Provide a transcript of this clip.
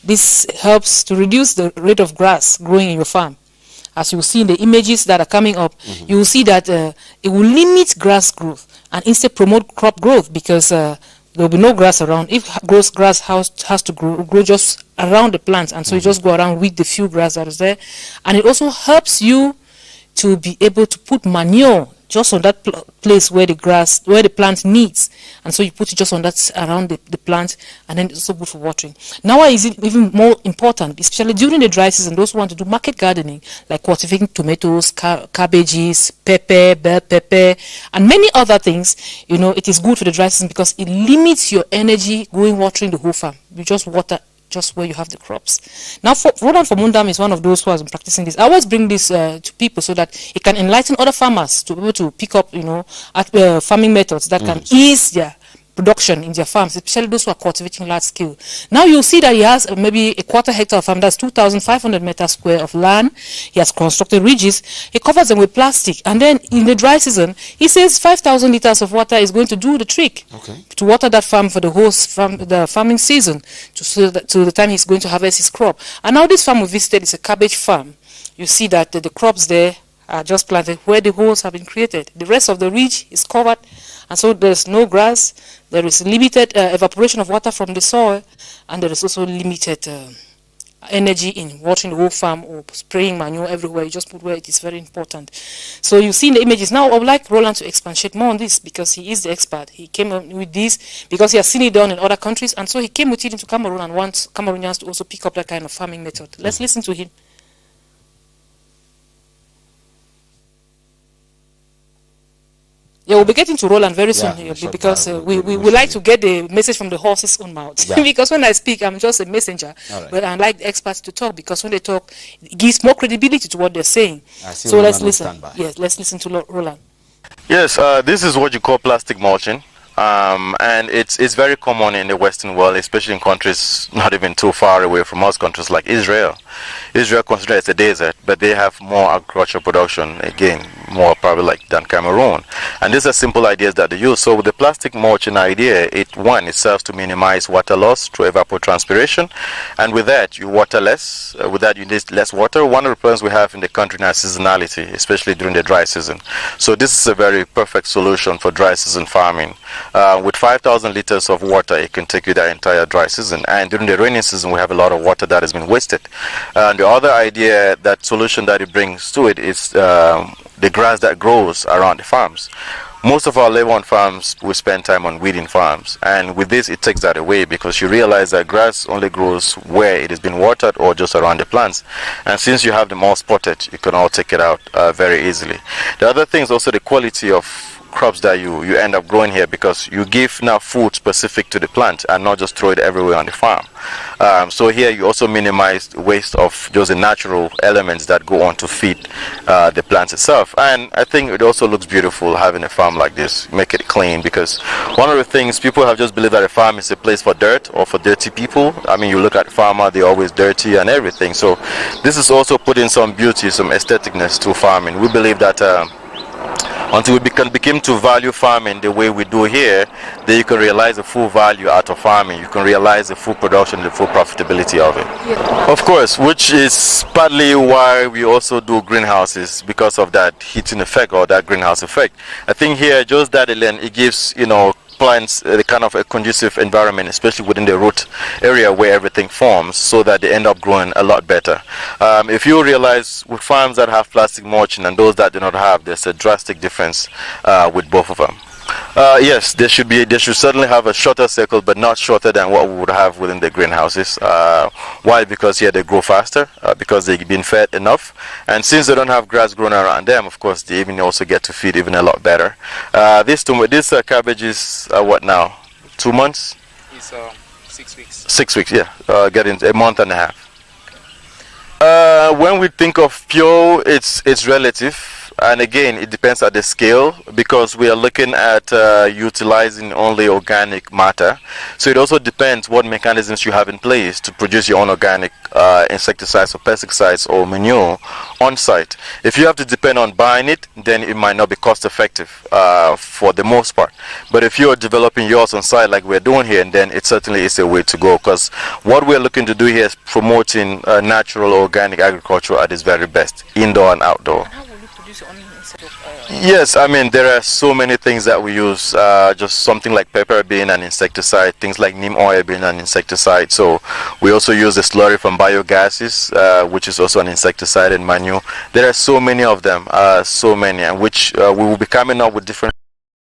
This helps to reduce the rate of grass growing in your farm. As you will see in the images that are coming up, you will see that it will limit grass growth and instead promote crop growth, because there will be no grass around. If grass has to grow just around the plant, and so you just go around with the few grass that is there. And it also helps you to be able to put manure just on that place where the plant needs, and so you put it just on that around the plant, and then it's also good for watering. Now, why is it even more important, especially during the dry season? Those who want to do market gardening, like cultivating tomatoes, cabbages, pepper, bell pepper, and many other things, it is good for the dry season because it limits your energy going watering the whole farm. You just water just where you have the crops. Now, Roland from Mundam is one of those who has been practicing this. I always bring this to people so that it can enlighten other farmers to be able to pick up, farming methods that can ease their production in their farms, especially those who are cultivating large scale. Now you'll see that he has maybe a quarter hectare of farm. That's 2,500 meters square of land. He has constructed ridges. He covers them with plastic, and then in the dry season, he says 5,000 liters of water is going to do the trick to water that farm for the whole the farming season, to the time he's going to harvest his crop. And now this farm we visited is a cabbage farm. You see that the crops there are just planted where the holes have been created. The rest of the ridge is covered, and so there's no grass. There is limited evaporation of water from the soil, and there is also limited energy in watering the whole farm or spraying manure everywhere. You just put where it is very important. So you see in the images. Now I would like Roland to expatiate more on this because he is the expert. He came up with this because he has seen it done in other countries, and so he came with it into Cameroon and wants Cameroonians to also pick up that kind of farming method. Let's listen to him. Yeah, we'll be getting to Roland very soon here because we like to get the message from the horse's own mouth. Because when I speak, I'm just a messenger. But I like the experts to talk because when they talk, it gives more credibility to what they're saying. So let's listen. Yes, let's listen to Roland. Yes, this is what you call plastic mulching. And it's very common in the Western world, especially in countries not even too far away from us, countries like Israel. Israel considered as a desert, but they have more agricultural production, again, more probably than Cameroon. And these are simple ideas that they use. So with the plastic mulching idea, it serves to minimize water loss through evapotranspiration. And with that, you water less. With that, you need less water. One of the problems we have in the country now is seasonality, especially during the dry season. So this is a very perfect solution for dry season farming. With 5,000 liters of water, it can take you the entire dry season. And during the rainy season, we have a lot of water that has been wasted. And the other idea, that solution that it brings to it is the grass that grows around the farms. Most of our labor on farms, we spend time on weeding farms. And with this, it takes that away because you realize that grass only grows where it has been watered or just around the plants. And since you have them all spotted, you can all take it out very easily. The other thing is also the quality of crops that you end up growing here, because you give now food specific to the plant and not just throw it everywhere on the farm. So here you also minimize waste of just the natural elements that go on to feed the plants itself. And I think it also looks beautiful having a farm like this, make it clean, because one of the things people have just believed that a farm is a place for dirt or for dirty people. I mean, you look at farmer, they're always dirty and everything. So this is also putting some beauty, some aestheticness to farming. We believe that until we can begin to value farming the way we do here, then you can realize the full value out of farming. You can realize the full production, the full profitability of it. Of course, which is partly why we also do greenhouses, because of that heating effect or that greenhouse effect. I think here, just that alone, it gives, plants the kind of a conducive environment, especially within the root area where everything forms, so that they end up growing a lot better. If you realize with farms that have plastic mulching and those that do not have, there's a drastic difference with both of them. Yes, they should certainly have a shorter cycle, but not shorter than what we would have within the greenhouses. Why? Because here they grow faster, because they've been fed enough, and since they don't have grass growing around them, of course, they even also get to feed even a lot better. This cabbage is what now? 2 months? It's 6 weeks. 6 weeks, yeah. Getting a month and a half. When we think of pure, it's relative. and again, it depends at the scale, because we are looking at utilizing only organic matter. So it also depends what mechanisms you have in place to produce your own organic insecticides or pesticides or manure on site. If you have to depend on buying it, then it might not be cost effective for the most part. But if you're developing yours on site like we're doing here, then it certainly is a way to go, because what we're looking to do here is promoting natural organic agriculture at its very best, indoor and outdoor. And how will you produce your own insect? Yes, I mean, there are so many things that we use. Just something like pepper being an insecticide, things like neem oil being an insecticide. So we also use the slurry from biogases, which is also an insecticide and manure. There are so many of them, so many, and which we will be coming up with different